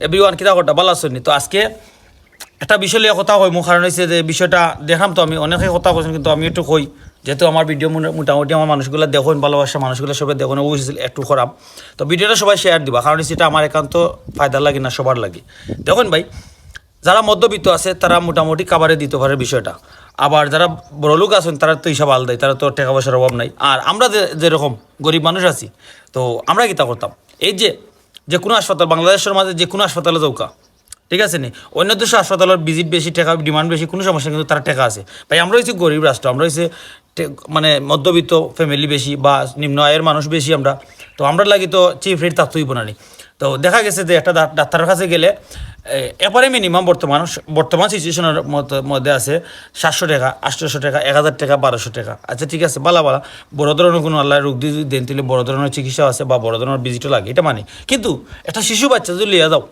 Everyone কিতা করটা ভালো আছেন? তো আজকে একটা বিষয় নিয়ে কথা কই, কারণ হচ্ছে যে বিষয়টা দেখলাম তো আমি অনেকে কথা বলছেন, কিন্তু আমি একটু কই যেহেতু আমার ভিডিও মোটামুটি আমার মানুষগুলো দেখুন, ভালোবাসা মানুষগুলো সবাই দেখুন, অবশ্যই একটু খারাপ। তো ভিডিওটা সবাই শেয়ার দিবা, কারণ সেটা আমার একান্ত ফায়দার লাগে না, সবার লাগে। দেখুন ভাই, যারা মধ্যবিত্ত আছে তারা মোটামুটি কাবারে দিতে পারে বিষয়টা, আবার যারা বড় লোক আছেন তারা তো হিসাব আলাদাই, তারা তো টাকা পয়সার অভাব নাই। আর আমরা যেরকম গরিব মানুষ আছি, তো আমরা কী তা করতাম, এই যে কোনো হাসপাতাল বাংলাদেশের মাঝে যে কোনো হাসপাতালে যাওকা, ঠিক আছে নি, অন্য দেশের হাসপাতালের ভিজিট বেশি, টাকা ডিমান্ড বেশি, কোনো সমস্যা, কিন্তু তারা টাকা আছে। ভাই আমরা হচ্ছে গরিব রাষ্ট্র, আমরা হচ্ছে মানে মধ্যবিত্ত ফ্যামিলি বেশি বা নিম্ন আয়ের মানুষ বেশি আমরা, তো আমরা লাগি তো চিফ রেট তাত্ত্বই বানানি। তো দেখা গেছে যে একটা ডাক্তারের কাছে গেলে এরপরে মিনিমাম বর্তমান সিচুয়েশনের মধ্যে আছে 700 টাকা, 800 টাকা, 1000 টাকা, 1200 টাকা। আচ্ছা ঠিক আছে, বালা বড় ধরনের কোনো আল্লাহ রোগ দিয়ে দেন দিলে বড় ধরনের চিকিৎসা আছে বা বড় ধরনের ভিজিটও লাগে, এটা মানে। কিন্তু একটা শিশু বাচ্চা যদি লিয়ে যাও,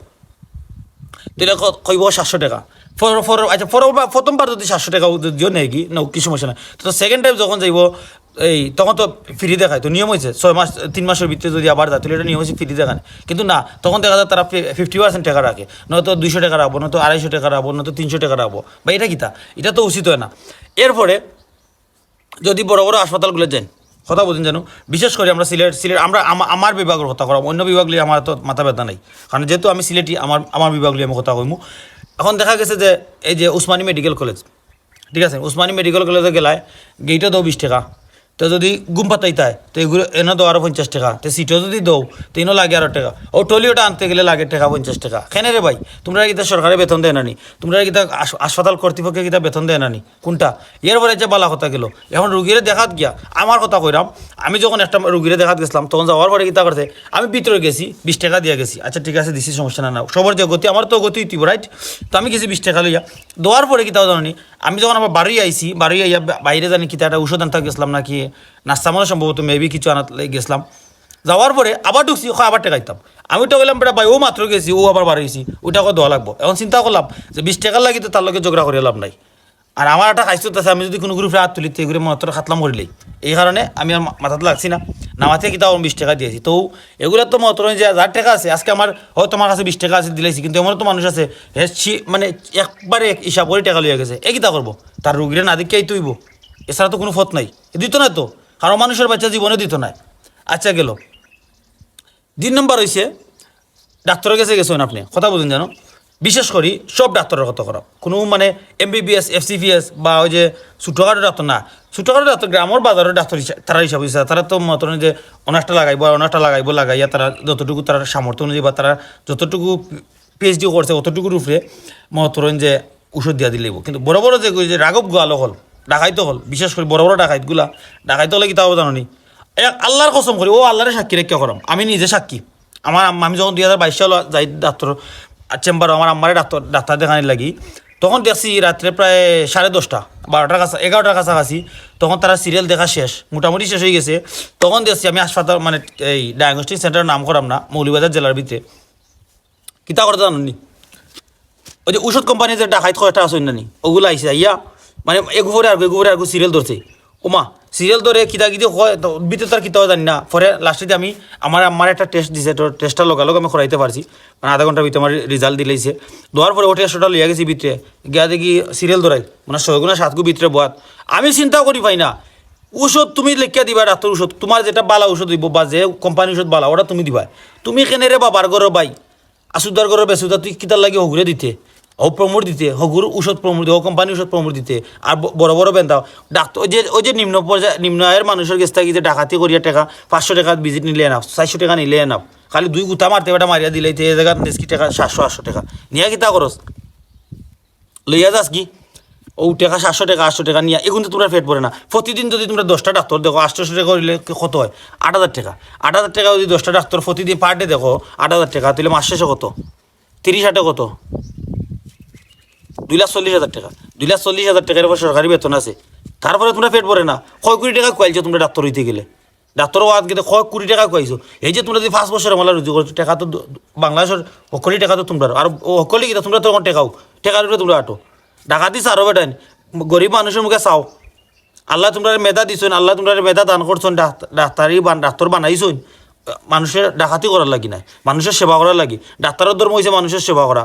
তাহলে কইব 700 টাকা। আচ্ছা প্রথমবার যদি 700 টাকা যদিও নেই কি না, কিছু সমস্যা নাই। তো সেকেন্ড টাইম যখন যাইব তখন তো ফ্রি দেখায়, তো নিয়ম হয়েছে 6 মাস 3 মাসের ভিতরে যদি আবার যায় তাহলে এটা নিয়ম হয়েছে ফ্রি দেখায়। কিন্তু না, তখন দেখা যায় তারা 50% টাকা রাখে, নয়তো 200 টাকা রাখবো, নয়তো 250 টাকা রাখবো, নয়তো 300 টাকা রাখবো। বা এটা কিতা, এটা তো উচিত হয় না। এরপরে যদি বড় বড় হাসপাতালগুলো যান, কথা বলছেন জানো, বিশেষ করে আমরা সিলেট আমরা আমার বিভাগের কথা করাম, অন্য বিভাগ নিয়ে আমার তো মাথা ব্যথা নাই, কারণ যেহেতু আমি সিলেটি, আমার বিভাগ নিয়ে আমি কথা কইমু। এখন দেখা গেছে যে এই যে উসমানী মেডিকেল কলেজ, ঠিক আছে, উসমানী মেডিকেল কলেজে গেলায় গেইটা দাও 20 টাকা, তো যদি গুম পাতাইতায় তো এগুলো এনে দাও আরও 50 টাকা, তো সিটও যদি দাও তো এনে লাগে আরও টাকা, ও টলিওটা আনতে গেলে লাগে টাকা 50 টাকা। কেন রে ভাই, তোমরা কিতা সরকারে বেতন দেয় নানি? তোমরা কিতা হাসপাতাল কর্তৃপক্ষে কিতা বেতন দেয় নানি? কোনটা? এরপরে যে বালা কথা গেল, এখন রুগীরে দেখাত গিয়া আমার কথা কইরাম, আমি যখন একটা রুগীরে দেখাত গেছিলাম তখন যাওয়ার পরে কিতা করছে, আমি ভিতরে গেছি 20 টাকা দিয়ে গেছি। আচ্ছা ঠিক আছে, দিছি, সমস্যা না, সবার যে গতি, আমার তো গতি দিব রাইট। তো আমি গেছি 20 টাকা লইয়া, দেওয়ার পরে কিতাও জানি, আমি যখন আমার বাড়ি আইছি, বাড়ি আইয়া বাইরে জানি কিতা একটা ঔষধ আনতে গেছিলাম নাকি নাস্তা, মানে সম্ভবত মেবি কিছু আনাত গেছিলাম। যাওয়ার পরে আবার ঢুকছি, আবার টাকাইতাম। আমি তো বললাম বেটা ভাই, ও মাত্র গেছি, ও আবার বাড়িয়েছি, ওইটা করে দেওয়া লাগবো। এখন চিন্তা করলাম যে 20 টাকার লাগি তো তার লগে ঝগড়া করে লাভ নাই। আর আমার একটা খাইতে আছে, আমি যদি কোনো গ্রুপে হাত তুলি তো এগুলো মাত্র খাতলাম করিলেই, এই কারণে আমি আর মাথাতে লাগছি না, নামাতে কি তাও 20 টাকা দিয়েছি। তো এগুলো তো মাত্র যে যার টাকা আছে, আজকে আমার হয়তো আমার কাছে 20 টাকা আছে দিলেছি, কিন্তু এমন তো মানুষ আছে মানে একবারে হিসাব করে টাকা লিয়ে গেছে, এ কিতা করবো, তার রুগীরা না দিকেই তুইব, এছাড়া তো কোনো পথ নাই, দিত না তো, কারণ মানুষের বাচ্চা জীবনে দিত না। আচ্ছা গেল 2 নম্বর হয়েছে ডাক্তারের কাছে গেছেন আপনি, কথা বলুন জানো, বিশেষ করি সব ডাক্তারের কথা করা, কোনো মানে MBBS FCPS বা ওই যে ছোটোখাটো ডাক্তার না, ছোটোখাটো ডাক্তার গ্রামের বাজারের ডাক্তার তারা হিসাব হয়েছে, তারা তো মত যে অনার্সটা লাগাইয়া তারা যতটুকু তারা সামর্থ্য অনুযায়ী বা তারা যতটুকু PhD করছে অতটুকুর উপরে মতরেন যে ওষুধ দিয়া দিলেইব। কিন্তু বড় বড় যে রাঘব গোয়ালো হল, ডাকাইতো হল, বিশেষ করে বড় বড় ডাকাইতো হলে কি তাও জানো নি, আল্লাহর কসম করি, ও আল্লাহরে সাক্ষী রেখা করাম, আমি নিজে সাক্ষী। আমি যখন 2022 সাল যাই ডাক্তার চেম্বার, আমার আম্মারে ডাক্তার দেখানি লাগি, তখন দেখছি রাত্রে প্রায় 10:30 12টার কাছে 11টার কাছাকাছি, তখন তারা সিরিয়াল দেখা শেষ, মোটামুটি শেষ হয়ে গেছে। তখন দেখছি আমি হাসপাতাল মানে এই ডায়াগনস্টিক সেন্টারের নাম করাম না, মৌলভীবাজার জেলার ভিতরে কিতা করতে জানি, ওই যে ওষুধ কোম্পানি যে ডাকাইত কয়টা আসেন নানি, ওগুলো আইসে ইয়া মানে এগুভরে আর সিরিয়াল ধরছে, ওমা সিরিয়াল ধরে কিতা হয় ভিতরে তার কিতাও জানি না। পরে লাস্টে আমি আমার একটা টেস্ট দিছে, তো টেস্টটা লগালগ আমি করাইতে পারছি, মানে আধা ঘন্টার ভিতরে আমার রেজাল্ট দিলেইছে। দেওয়ার পরে ও টেস্টটা লিয়ে গেছি ভিতরে গিয়া দেখি সিরিয়াল ধরাই মানে 6 গুণা 7 গু ভিতরে বয়াত। আমি চিন্তা করি পাই না, ওষুধ তুমি লিখিয়া দিবা, ডাক্তার ওষুধ তোমার যেটা বালা ওষুধ দিব বা যে কোম্পানি ওষুধ বালা ওটা তুমি দিবা, তুমি কেনে রে বাবার ঘর বাই আসুদার ঘর বেসুদা, তুই কিতার লাগে হগুরে দিতে, ও প্রমোট দিতে, হগুর ওষুধ প্রমোট দিতে, ও কোম্পানি ওষুধ প্রমোট দিতে। আর বড় বড় বেন্দাও ডাক্তার ওই যে নিম্ন আয়ের মানুষের কাছ থেকে যে ডাকাতি করিয়া টাকা 500 টাকা ভিজিট নিলে না, 400 টাকা নিলে না, খালি 2 গুতা মারতে বেটা মারিয়া দিলে এই জায়গা দেশকি টাকা 700-800 টাকা নিয়ে কিতা করস, লইয়া যাস কি ও টাকা 700 টাকা 800 টাকা নিয়ে, এগুলো তো তোমরা পেট পড়ে না। প্রতিদিন যদি তোমরা 10টা ডাক্তার দেখো 800 টাকা করিলে কত হয়, 8000 টাকা। 8000 টাকা যদি 10টা ডাক্তার প্রতিদিন পার ডে দেখো 8000 টাকা, তাহলে মাস শেষে কত, 30 কত, 2,40,000 টাকা। 2,40,000 টাকার উপর সরকারি বেতন আছে, তারপরে তোমরা পেট পড়ে না। কয় কোটি টাকা খুয়াইছো তোমরা ডাক্তার হইতে গেলে, ডাক্তার হওয়ার কিন্তু কয় কোটি টাকা খুয়াইছো। এই যে তোমরা যদি 5 বছর আমলা রুজু করছো, টাকা তো বাংলাদেশের সকলেই টাকা তো তোমরা, আর সকলেই কিন্তু তোমরা তখন টাকার উপরে তোমরা আটো ডাকাতি চারো বেটাইন, গরিব মানুষের মুখে চাও। আল্লাহ তোমরা মেধা দিছেন, আল্লাহ তোমরা মেধা দান করছেন, ডাক্তার বানাইছেন, মানুষের ডাকাতি করার লাগি নাই, মানুষের সেবা করার লাগি। ডাক্তারের ধর্ম হয়েছে মানুষের সেবা করা,